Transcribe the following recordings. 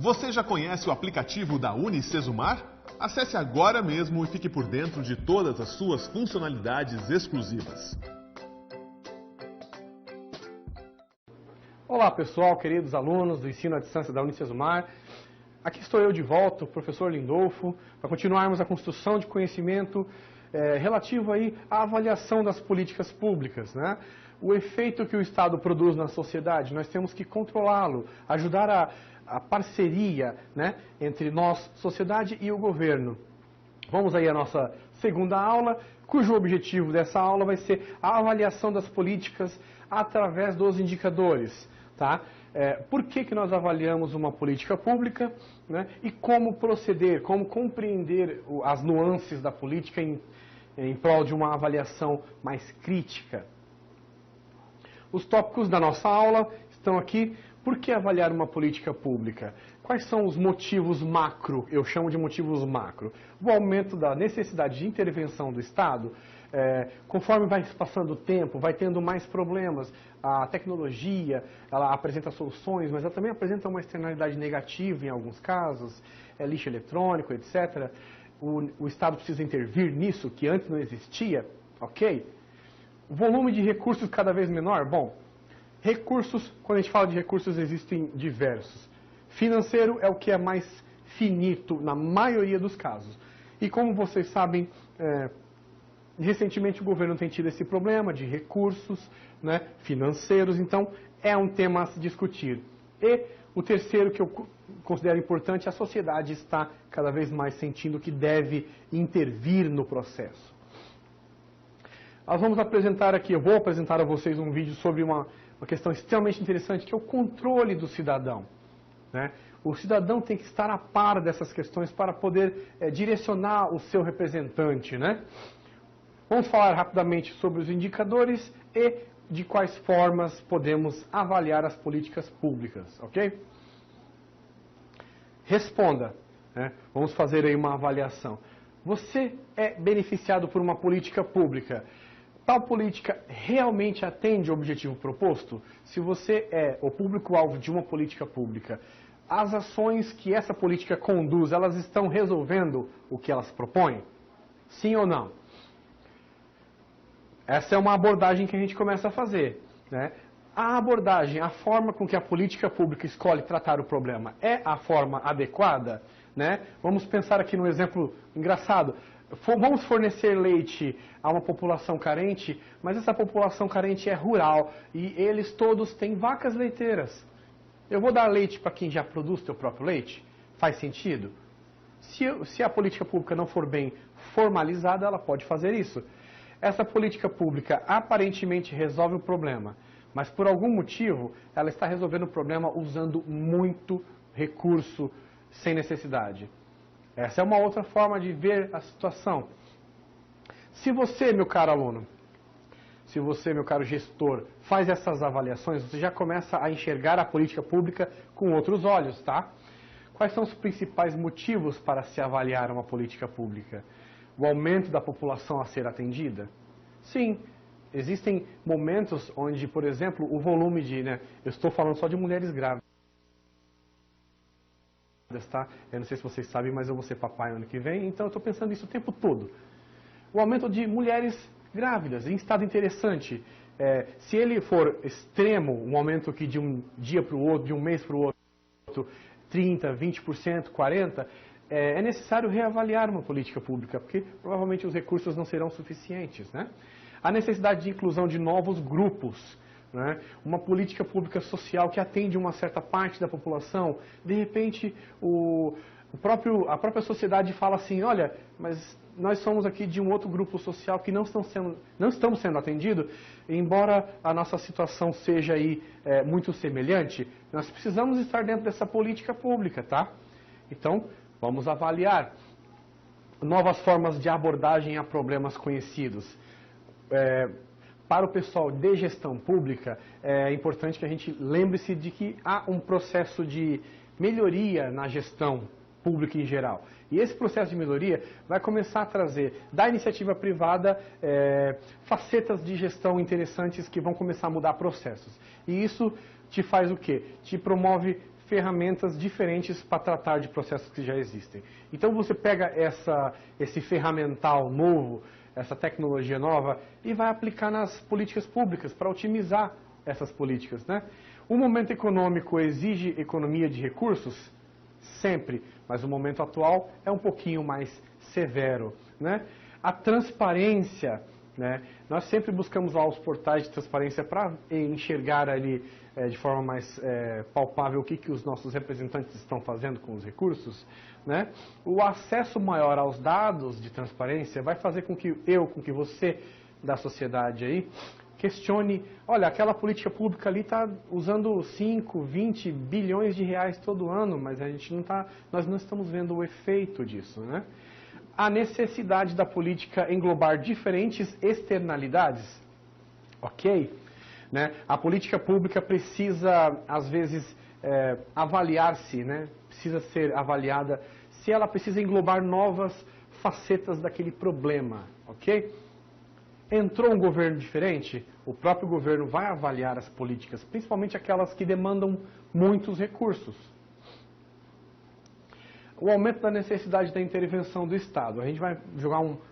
Você já conhece o aplicativo da UniCesumar? Acesse agora mesmo e fique por dentro de todas as suas funcionalidades exclusivas. Olá pessoal, queridos alunos do ensino à distância da UniCesumar. Aqui estou eu de volta, o professor Lindolfo, para continuarmos a construção de conhecimento relativo aí à avaliação das políticas públicas, né? O efeito que o Estado produz na sociedade, nós temos que controlá-lo, ajudar a parceria, né, entre nós, sociedade e o governo. Vamos aí à nossa segunda aula, cujo objetivo dessa aula vai ser a avaliação das políticas através dos indicadores, tá? Por que nós avaliamos uma política pública, né, e como proceder, como compreender as nuances da política em prol de uma avaliação mais crítica. Os tópicos da nossa aula estão aqui. Por que avaliar uma política pública? Quais são os motivos macro? Eu chamo de motivos macro. O aumento da necessidade de intervenção do Estado, conforme vai passando o tempo, vai tendo mais problemas. A tecnologia, ela apresenta soluções, mas ela também apresenta uma externalidade negativa em alguns casos, lixo eletrônico, etc. O Estado precisa intervir nisso, que antes não existia, ok? O volume de recursos cada vez menor? Bom, recursos, quando a gente fala de recursos, existem diversos. Financeiro é o que é mais finito na maioria dos casos. E como vocês sabem, recentemente o governo tem tido esse problema de recursos, né, financeiros, então é um tema a se discutir. E o terceiro que eu considero importante, a sociedade está cada vez mais sentindo que deve intervir no processo. Nós vamos apresentar aqui, eu vou apresentar a vocês um vídeo sobre uma questão extremamente interessante, que é o controle do cidadão, né? O cidadão tem que estar a par dessas questões para poder direcionar o seu representante, né? Vamos falar rapidamente sobre os indicadores e de quais formas podemos avaliar as políticas públicas, ok? Responda, né? Vamos fazer aí uma avaliação. Você é beneficiado por uma política pública? Tal política realmente atende o objetivo proposto? Se você é o público-alvo de uma política pública, as ações que essa política conduz, elas estão resolvendo o que elas propõem? Sim ou não? Essa é uma abordagem que a gente começa a fazer, né? A abordagem, a forma com que a política pública escolhe tratar o problema é a forma adequada, né? Vamos pensar aqui num exemplo engraçado. Vamos fornecer leite a uma população carente, mas essa população carente é rural e eles todos têm vacas leiteiras. Eu vou dar leite para quem já produz seu próprio leite? Faz sentido? Se a política pública não for bem formalizada, ela pode fazer isso. Essa política pública aparentemente resolve o problema, mas por algum motivo ela está resolvendo o problema usando muito recurso sem necessidade. Essa é uma outra forma de ver a situação. Se você, meu caro aluno, se você, meu caro gestor, faz essas avaliações, você já começa a enxergar a política pública com outros olhos, tá? Quais são os principais motivos para se avaliar uma política pública? O aumento da população a ser atendida? Sim, existem momentos onde, por exemplo, o volume de, eu estou falando só de mulheres grávidas. Tá? Eu não sei se vocês sabem, mas eu vou ser papai ano que vem, então eu estou pensando nisso o tempo todo. O aumento de mulheres grávidas, em estado interessante. Se ele for extremo, um aumento que de um dia para o outro, de um mês para o outro, 30%, 20%, 40%, é necessário reavaliar uma política pública, porque provavelmente os recursos não serão suficientes, né? A necessidade de inclusão de novos grupos, né? Uma política pública social que atende uma certa parte da população, de repente a própria sociedade fala assim, olha, mas nós somos aqui de um outro grupo social que não estamos sendo atendidos, embora a nossa situação seja aí muito semelhante, nós precisamos estar dentro dessa política pública, tá? Então, vamos avaliar novas formas de abordagem a problemas conhecidos. Para o pessoal de gestão pública, é importante que a gente lembre-se de que há um processo de melhoria na gestão pública em geral. E esse processo de melhoria vai começar a trazer da iniciativa privada facetas de gestão interessantes que vão começar a mudar processos. E isso te faz o quê? Te promove ferramentas diferentes para tratar de processos que já existem. Então você pega esse ferramental novo, essa tecnologia nova, e vai aplicar nas políticas públicas para otimizar essas políticas, né? O momento econômico exige economia de recursos? Sempre, mas o momento atual é um pouquinho mais severo, né? A transparência, né? Nós sempre buscamos lá os portais de transparência para enxergar ali de forma mais palpável o que os nossos representantes estão fazendo com os recursos, né? O acesso maior aos dados de transparência vai fazer com que você da sociedade aí questione, olha, aquela política pública ali está usando 5, 20 bilhões de reais todo ano, mas nós não estamos vendo o efeito disso, né? A necessidade da política englobar diferentes externalidades, ok? Né? A política pública precisa, às vezes, avaliar-se, né? Precisa ser avaliada se ela precisa englobar novas facetas daquele problema, ok? Entrou um governo diferente, o próprio governo vai avaliar as políticas, principalmente aquelas que demandam muitos recursos. O aumento da necessidade da intervenção do Estado. A gente vai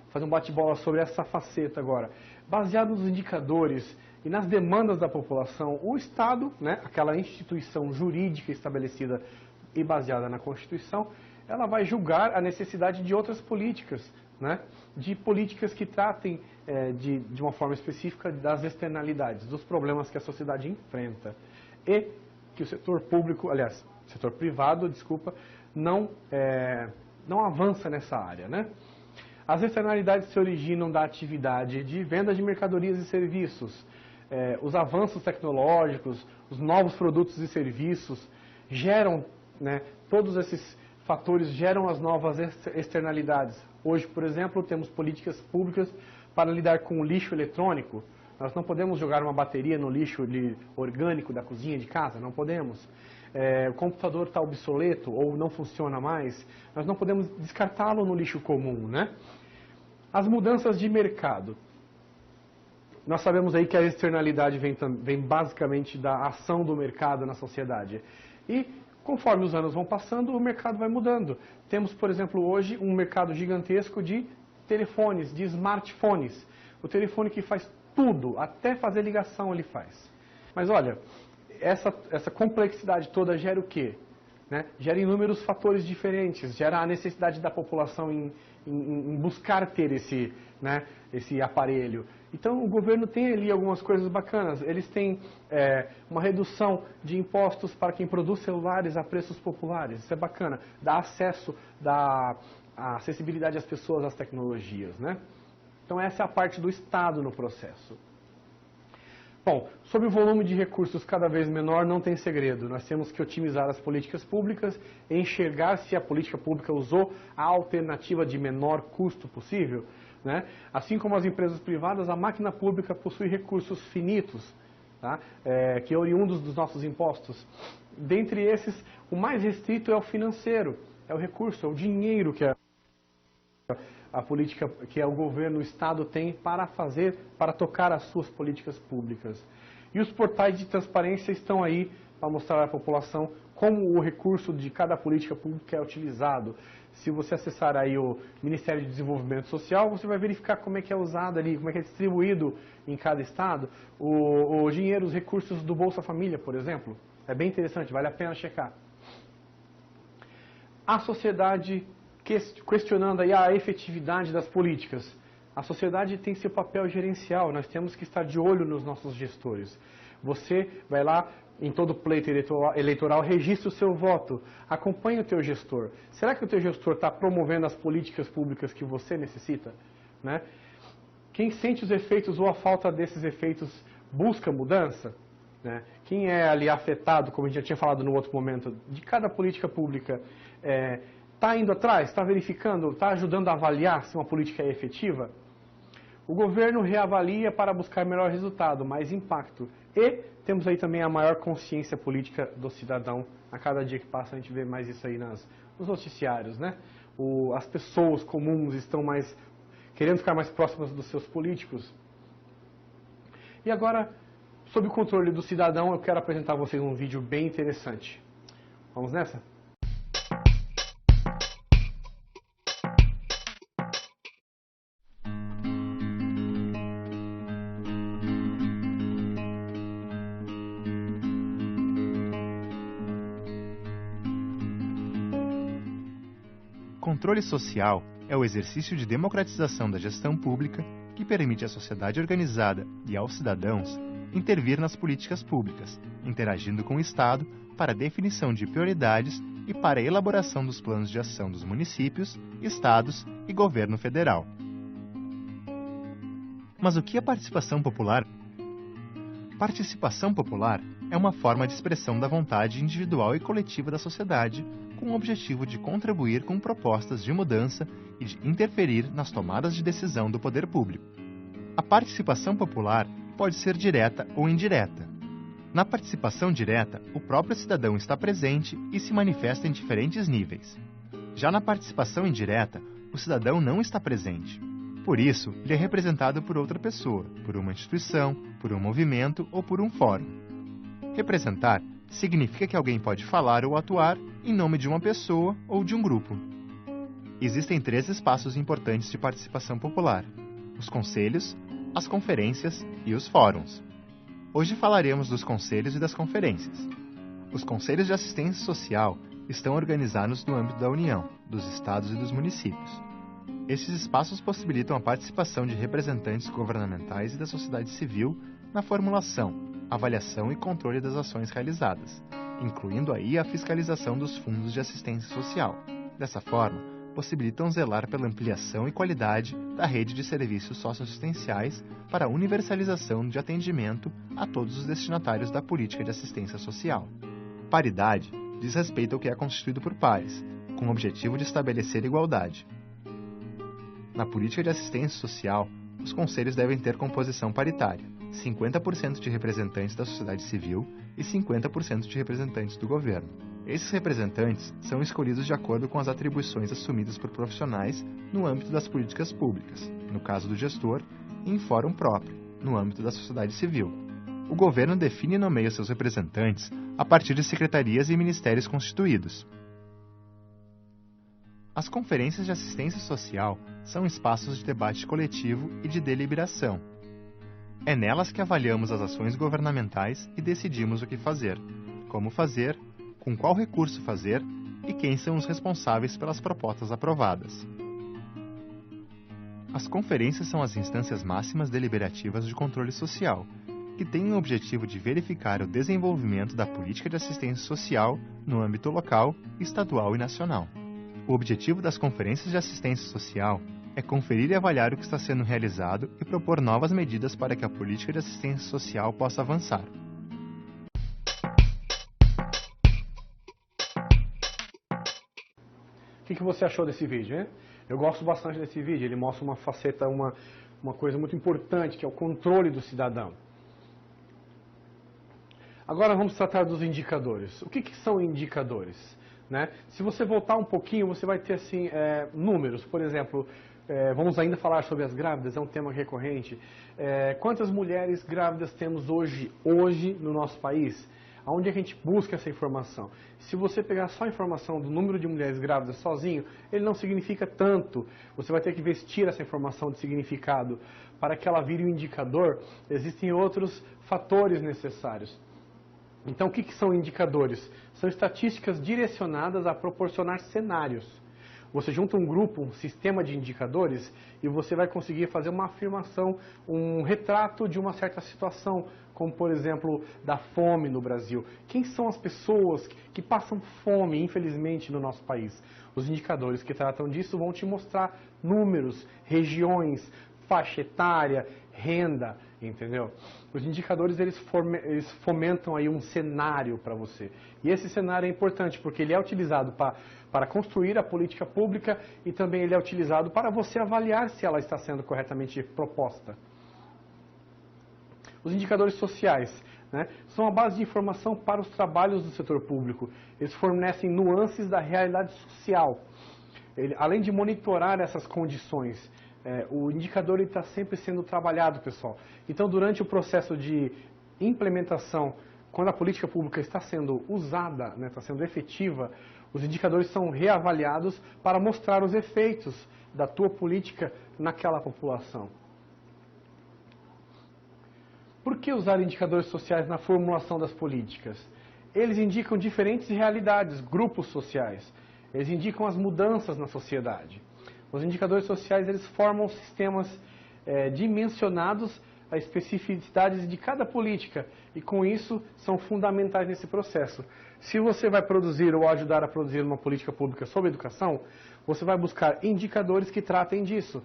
fazer um bate-bola sobre essa faceta agora. Baseado nos indicadores e nas demandas da população, o Estado, né, aquela instituição jurídica estabelecida e baseada na Constituição, ela vai julgar a necessidade de outras políticas, né, de políticas que tratem de uma forma específica das externalidades, dos problemas que a sociedade enfrenta. E que o setor privado, não avança nessa área, né? As externalidades se originam da atividade de venda de mercadorias e serviços. Os avanços tecnológicos, os novos produtos e serviços geram, né, todos esses fatores geram as novas externalidades. Hoje, por exemplo, temos políticas públicas para lidar com o lixo eletrônico. Nós não podemos jogar uma bateria no lixo orgânico da cozinha de casa, não podemos. O computador está obsoleto ou não funciona mais, nós não podemos descartá-lo no lixo comum, né? As mudanças de mercado. Nós sabemos aí que a externalidade vem basicamente da ação do mercado na sociedade. E conforme os anos vão passando, o mercado vai mudando. Temos, por exemplo, hoje um mercado gigantesco de telefones, de smartphones. O telefone que faz tudo, até fazer ligação ele faz. Mas olha, essa complexidade toda gera o quê? Né? Gera inúmeros fatores diferentes, gera a necessidade da população em buscar ter esse aparelho. Então o governo tem ali algumas coisas bacanas. Eles têm uma redução de impostos para quem produz celulares a preços populares. Isso é bacana. Dá acesso, dá a acessibilidade às pessoas às tecnologias, né? Então essa é a parte do Estado no processo. Bom, sobre o volume de recursos cada vez menor, não tem segredo. Nós temos que otimizar as políticas públicas e enxergar se a política pública usou a alternativa de menor custo possível, né? Assim como as empresas privadas, a máquina pública possui recursos finitos, tá? Que oriundos dos nossos impostos. Dentre esses, o mais restrito é o financeiro, é o recurso, é o dinheiro que a política, que é o governo, o Estado tem para tocar as suas políticas públicas. E os portais de transparência estão aí para mostrar à população como o recurso de cada política pública é utilizado. Se você acessar aí o Ministério de Desenvolvimento Social, você vai verificar como é que é usado ali, como é que é distribuído em cada estado o dinheiro, os recursos do Bolsa Família, por exemplo. É bem interessante, vale a pena checar. A sociedade questionando aí a efetividade das políticas. A sociedade tem seu papel gerencial, nós temos que estar de olho nos nossos gestores. Você vai lá, em todo pleito eleitoral, registra o seu voto, acompanha o teu gestor. Será que o teu gestor está promovendo as políticas públicas que você necessita? Né? Quem sente os efeitos ou a falta desses efeitos busca mudança? Né? Quem é ali afetado, como a gente já tinha falado no outro momento, de cada política pública, está indo atrás, está verificando, está ajudando a avaliar se uma política é efetiva? O governo reavalia para buscar melhor resultado, mais impacto. E temos aí também a maior consciência política do cidadão. A cada dia que passa a gente vê mais isso aí nos noticiários, né? As pessoas comuns estão querendo ficar mais próximas dos seus políticos. E agora, sob o controle do cidadão, eu quero apresentar a vocês um vídeo bem interessante. Vamos nessa? Controle social é o exercício de democratização da gestão pública que permite à sociedade organizada e aos cidadãos intervir nas políticas públicas, interagindo com o Estado para a definição de prioridades e para a elaboração dos planos de ação dos municípios, estados e governo federal. Mas o que é participação popular? Participação popular é uma forma de expressão da vontade individual e coletiva da sociedade com o objetivo de contribuir com propostas de mudança e de interferir nas tomadas de decisão do poder público. A participação popular pode ser direta ou indireta. Na participação direta, o próprio cidadão está presente e se manifesta em diferentes níveis. Já na participação indireta, o cidadão não está presente. Por isso, ele é representado por outra pessoa, por uma instituição, por um movimento ou por um fórum. Representar significa que alguém pode falar ou atuar em nome de uma pessoa ou de um grupo. Existem 3 espaços importantes de participação popular: os conselhos, as conferências e os fóruns. Hoje falaremos dos conselhos e das conferências. Os conselhos de assistência social estão organizados no âmbito da União, dos estados e dos municípios. Estes espaços possibilitam a participação de representantes governamentais e da sociedade civil na formulação, avaliação e controle das ações realizadas, incluindo aí a fiscalização dos fundos de assistência social. Dessa forma, possibilitam zelar pela ampliação e qualidade da rede de serviços socioassistenciais para a universalização de atendimento a todos os destinatários da política de assistência social. Paridade diz respeito ao que é constituído por pares, com o objetivo de estabelecer igualdade. Na política de assistência social, os conselhos devem ter composição paritária, 50% de representantes da sociedade civil e 50% de representantes do governo. Esses representantes são escolhidos de acordo com as atribuições assumidas por profissionais no âmbito das políticas públicas, no caso do gestor, e em fórum próprio, no âmbito da sociedade civil. O governo define e nomeia seus representantes a partir de secretarias e ministérios constituídos. As conferências de assistência social são espaços de debate coletivo e de deliberação. É nelas que avaliamos as ações governamentais e decidimos o que fazer, como fazer, com qual recurso fazer e quem são os responsáveis pelas propostas aprovadas. As conferências são as instâncias máximas deliberativas de controle social, que têm o objetivo de verificar o desenvolvimento da política de assistência social no âmbito local, estadual e nacional. O objetivo das conferências de assistência social é conferir e avaliar o que está sendo realizado e propor novas medidas para que a política de assistência social possa avançar. O que você achou desse vídeo, hein? Eu gosto bastante desse vídeo, ele mostra uma faceta, uma coisa muito importante, que é o controle do cidadão. Agora vamos tratar dos indicadores. O que são indicadores? Né? Se você voltar um pouquinho, você vai ter assim, números. Por exemplo, vamos ainda falar sobre as grávidas, é um tema recorrente. Quantas mulheres grávidas temos hoje no nosso país? Aonde a gente busca essa informação? Se você pegar só a informação do número de mulheres grávidas sozinho, ele não significa tanto. Você vai ter que vestir essa informação de significado. Para que ela vire um indicador, existem outros fatores necessários. Então, o que são indicadores? São estatísticas direcionadas a proporcionar cenários. Você junta um grupo, um sistema de indicadores, e você vai conseguir fazer uma afirmação, um retrato de uma certa situação, como, por exemplo, da fome no Brasil. Quem são as pessoas que passam fome, infelizmente, no nosso país? Os indicadores que tratam disso vão te mostrar números, regiões, faixa etária, renda, entendeu? Os indicadores, eles fomentam aí um cenário para você. E esse cenário é importante porque ele é utilizado para construir a política pública e também ele é utilizado para você avaliar se ela está sendo corretamente proposta. Os indicadores sociais, né, são a base de informação para os trabalhos do setor público. Eles fornecem nuances da realidade social. Além de monitorar essas condições, o indicador está sempre sendo trabalhado, pessoal. Então, durante o processo de implementação quando a política pública está sendo usada, né, está sendo efetiva, os indicadores são reavaliados para mostrar os efeitos da tua política naquela população. Por que usar indicadores sociais na formulação das políticas? Eles indicam diferentes realidades, grupos sociais. Eles indicam as mudanças na sociedade. Os indicadores sociais, eles formam sistemas dimensionados a especificidades de cada política e, com isso, são fundamentais nesse processo. Se você vai produzir ou ajudar a produzir uma política pública sobre educação, você vai buscar indicadores que tratem disso.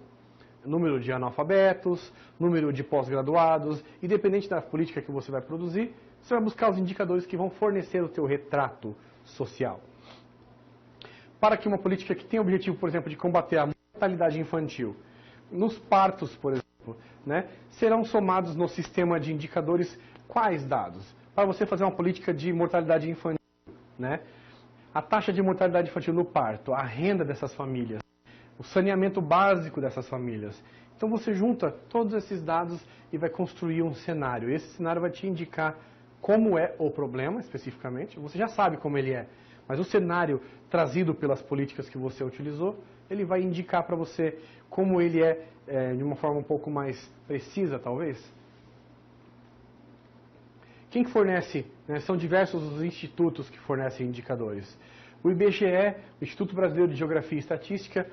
Número de analfabetos, número de pós-graduados, independente da política que você vai produzir, você vai buscar os indicadores que vão fornecer o teu retrato social. Para que uma política que tenha o objetivo, por exemplo, de combater a mortalidade infantil, nos partos, por exemplo, né, serão somados no sistema de indicadores quais dados? Para você fazer uma política de mortalidade infantil, né? A taxa de mortalidade infantil no parto, a renda dessas famílias, o saneamento básico dessas famílias. Então você junta todos esses dados e vai construir um cenário. Esse cenário vai te indicar como é o problema, especificamente. Você já sabe como ele é, mas o cenário trazido pelas políticas que você utilizou, ele vai indicar para você como ele é, de uma forma um pouco mais precisa, talvez. Quem que fornece? Né, são diversos os institutos que fornecem indicadores. O IBGE, o Instituto Brasileiro de Geografia e Estatística,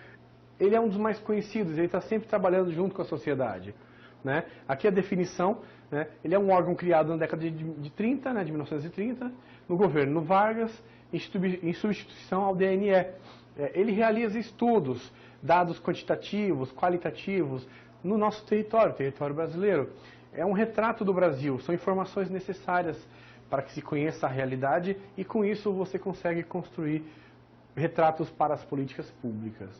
ele é um dos mais conhecidos, ele está sempre trabalhando junto com a sociedade. Né? Aqui a definição, né, ele é um órgão criado na década de 30, né, de 1930, no governo Vargas, em substituição ao DNE. Ele realiza estudos, dados quantitativos, qualitativos, no nosso território brasileiro. É um retrato do Brasil, são informações necessárias para que se conheça a realidade e com isso você consegue construir retratos para as políticas públicas.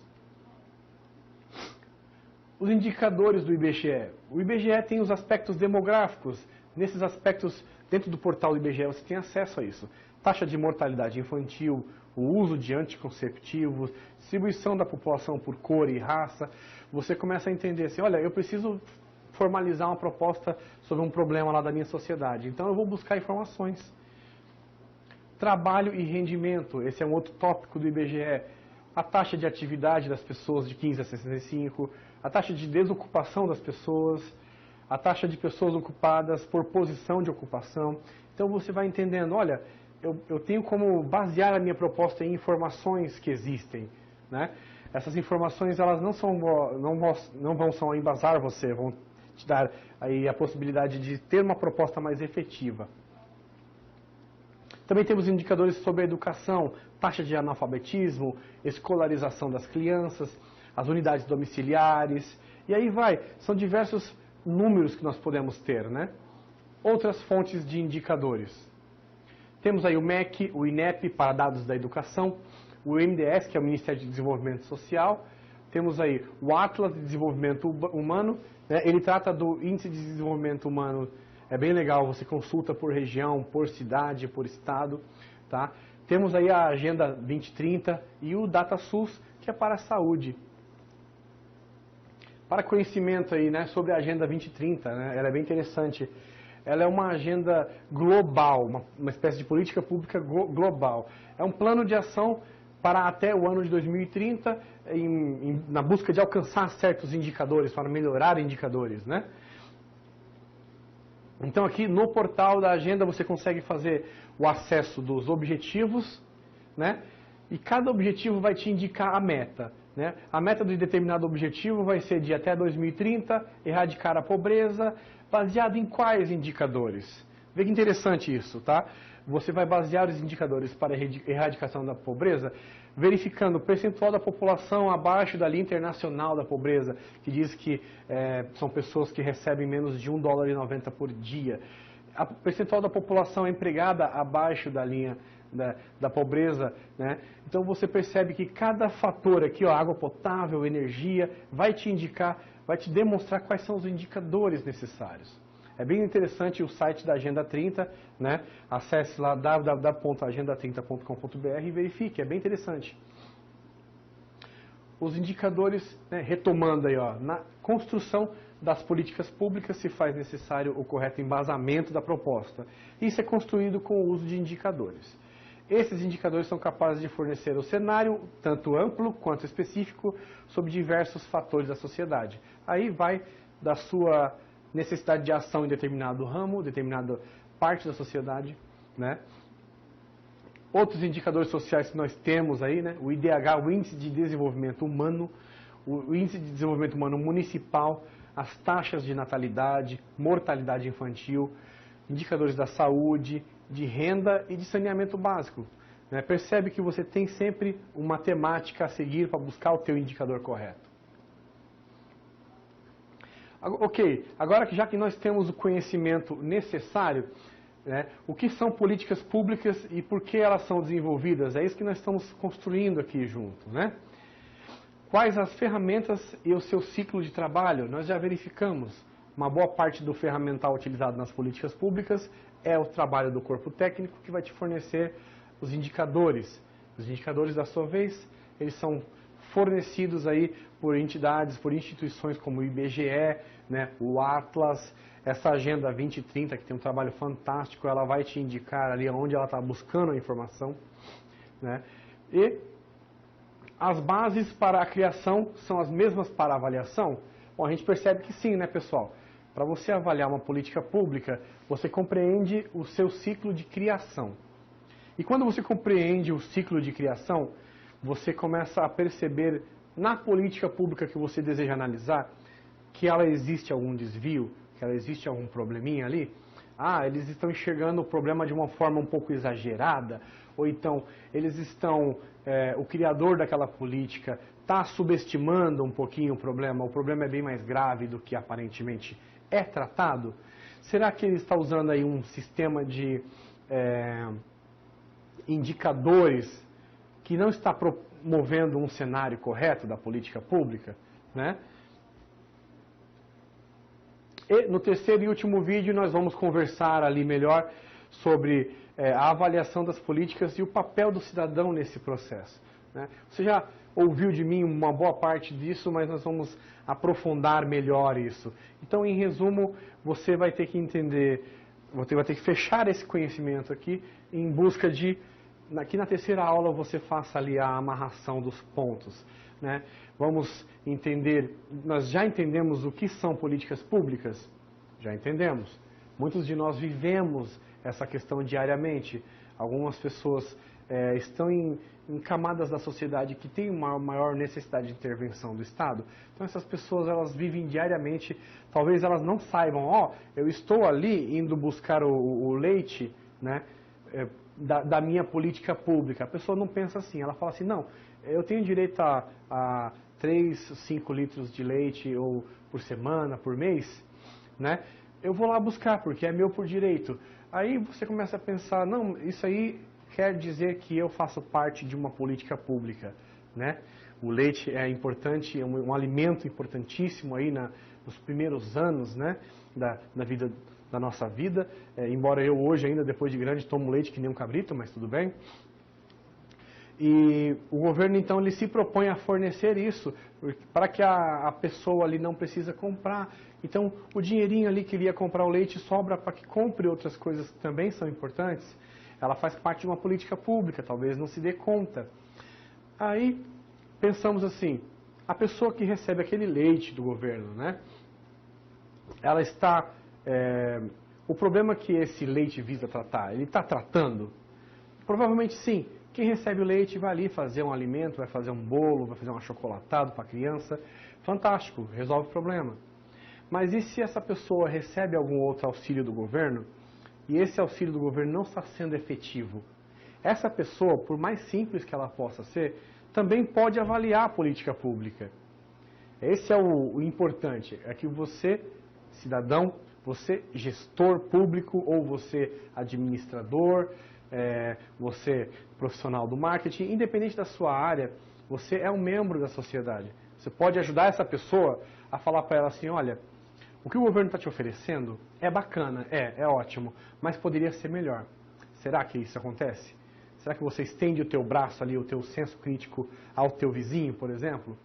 Os indicadores do IBGE. O IBGE tem os aspectos demográficos. Nesses aspectos, dentro do portal do IBGE, você tem acesso a isso. Taxa de mortalidade infantil, o uso de anticonceptivos, distribuição da população por cor e raça. Você começa a entender assim, olha, eu preciso formalizar uma proposta sobre um problema lá da minha sociedade. Então eu vou buscar informações. Trabalho e rendimento, esse é um outro tópico do IBGE. A taxa de atividade das pessoas de 15 a 65, a taxa de desocupação das pessoas, a taxa de pessoas ocupadas por posição de ocupação. Então você vai entendendo, olha, eu tenho como basear a minha proposta em informações que existem, né? Essas informações elas não vão só embasar você, vão te dar aí a possibilidade de ter uma proposta mais efetiva. Também temos indicadores sobre a educação, taxa de analfabetismo, escolarização das crianças, as unidades domiciliares, e aí vai. São diversos números que nós podemos ter, né? Outras fontes de indicadores. Temos aí o MEC, o INEP para dados da educação, o MDS, que é o Ministério de Desenvolvimento Social, temos aí o Atlas de Desenvolvimento Humano, né? Ele trata do Índice de Desenvolvimento Humano. É bem legal, você consulta por região, por cidade, por estado, tá? Temos aí a Agenda 2030 e o DataSUS, que é para a saúde. Para conhecimento aí, né, sobre a Agenda 2030, né, ela é bem interessante. Ela é uma agenda global, uma espécie de política pública global. É um plano de ação para até o ano de 2030, na busca de alcançar certos indicadores, para melhorar indicadores, né? Então aqui no portal da agenda você consegue fazer o acesso dos objetivos, né? E cada objetivo vai te indicar a meta, né? A meta de determinado objetivo vai ser de até 2030, erradicar a pobreza, baseado em quais indicadores? Vê que interessante isso, tá? Você vai basear os indicadores para a erradicação da pobreza verificando o percentual da população abaixo da linha internacional da pobreza, que diz que são pessoas que recebem menos de $1,90 por dia. A percentual da população empregada abaixo da linha da pobreza, né? Então você percebe que cada fator aqui, ó, água potável, energia, vai te indicar, vai te demonstrar quais são os indicadores necessários. É bem interessante o site da Agenda 30, né? Acesse lá www.agenda30.com.br e verifique, é bem interessante. Os indicadores, né, retomando aí, ó, na construção das políticas públicas se faz necessário o correto embasamento da proposta. Isso é construído com o uso de indicadores. Esses indicadores são capazes de fornecer o cenário, tanto amplo quanto específico, sobre diversos fatores da sociedade. Aí vai da sua necessidade de ação em determinado ramo, determinada parte da sociedade, né? Outros indicadores sociais que nós temos aí, né? O IDH, o Índice de Desenvolvimento Humano, o Índice de Desenvolvimento Humano Municipal, as taxas de natalidade, mortalidade infantil, indicadores da saúde, de renda e de saneamento básico. Né? Percebe que você tem sempre uma temática a seguir para buscar o teu indicador correto. Ok, agora que já que nós temos o conhecimento necessário, né, o que são políticas públicas e por que elas são desenvolvidas? É isso que nós estamos construindo aqui junto, né? Quais as ferramentas e o seu ciclo de trabalho? Nós já verificamos. Uma boa parte do ferramental utilizado nas políticas públicas é o trabalho do corpo técnico que vai te fornecer os indicadores. Os indicadores, da sua vez, eles são fornecidos aí por entidades, por instituições como o IBGE, né, o Atlas, essa Agenda 2030, que tem um trabalho fantástico, ela vai te indicar ali onde ela está buscando a informação, né? E as bases para a criação são as mesmas para a avaliação? Bom, a gente percebe que sim, né, pessoal? Para você avaliar uma política pública, você compreende o seu ciclo de criação. E quando você compreende o ciclo de criação, você começa a perceber na política pública que você deseja analisar que ela existe algum desvio, que ela existe algum probleminha ali. Ah, eles estão enxergando o problema de uma forma um pouco exagerada, ou então eles estão, o criador daquela política está subestimando um pouquinho o problema é bem mais grave do que aparentemente é tratado. Será que ele está usando aí um sistema de indicadores que não está promovendo um cenário correto da política pública, né? E no terceiro e último vídeo nós vamos conversar ali melhor sobre a avaliação das políticas e o papel do cidadão nesse processo, né? Você já ouviu de mim uma boa parte disso, mas nós vamos aprofundar melhor isso. Então, em resumo, você vai ter que entender, você vai ter que fechar esse conhecimento aqui em busca de, aqui na terceira aula você faça ali a amarração dos pontos, né? Vamos entender, nós já entendemos o que são políticas públicas? Já entendemos. Muitos de nós vivemos essa questão diariamente. Algumas pessoas estão em camadas da sociedade que têm uma maior necessidade de intervenção do Estado. Então essas pessoas, elas vivem diariamente, talvez elas não saibam, eu estou ali indo buscar o leite, né, da minha política pública. A pessoa não pensa assim, ela fala assim, não, eu tenho direito a 3, 5 litros de leite ou por semana, por mês, né? Eu vou lá buscar porque é meu por direito. Aí você começa a pensar, não, isso aí quer dizer que eu faço parte de uma política pública, né? O leite é importante, é um alimento importantíssimo aí nos primeiros anos, né, da nossa vida, embora eu hoje ainda, depois de grande, tomo leite que nem um cabrito, mas tudo bem. E o governo, então, ele se propõe a fornecer isso para que a pessoa ali não precisa comprar. Então, o dinheirinho ali que ele ia comprar o leite sobra para que compre outras coisas que também são importantes. Ela faz parte de uma política pública, talvez não se dê conta. Aí, pensamos assim, a pessoa que recebe aquele leite do governo, né? Ela está... o problema que esse leite visa tratar, ele está tratando? Provavelmente sim. Quem recebe o leite vai ali fazer um alimento, vai fazer um bolo, vai fazer um achocolatado para a criança. Fantástico, resolve o problema. Mas e se essa pessoa recebe algum outro auxílio do governo e esse auxílio do governo não está sendo efetivo? Essa pessoa, por mais simples que ela possa ser, também pode avaliar a política pública. Esse é o importante, é que você, cidadão, você gestor público ou você administrador, você profissional do marketing, independente da sua área, você é um membro da sociedade. Você pode ajudar essa pessoa a falar para ela assim, olha, o que o governo está te oferecendo é bacana, é ótimo, mas poderia ser melhor. Será que isso acontece? Será que você estende o teu braço ali, o teu senso crítico ao teu vizinho, por exemplo?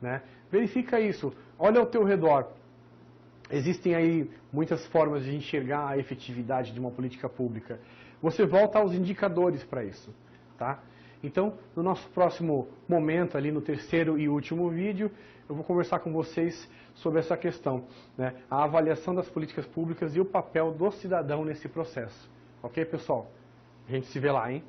Né? Verifica isso, olha ao teu redor. Existem aí muitas formas de enxergar a efetividade de uma política pública. Você volta aos indicadores para isso, tá? Então, no nosso próximo momento, ali no terceiro e último vídeo, eu vou conversar com vocês sobre essa questão, né? A avaliação das políticas públicas e o papel do cidadão nesse processo. Ok, pessoal? A gente se vê lá, hein?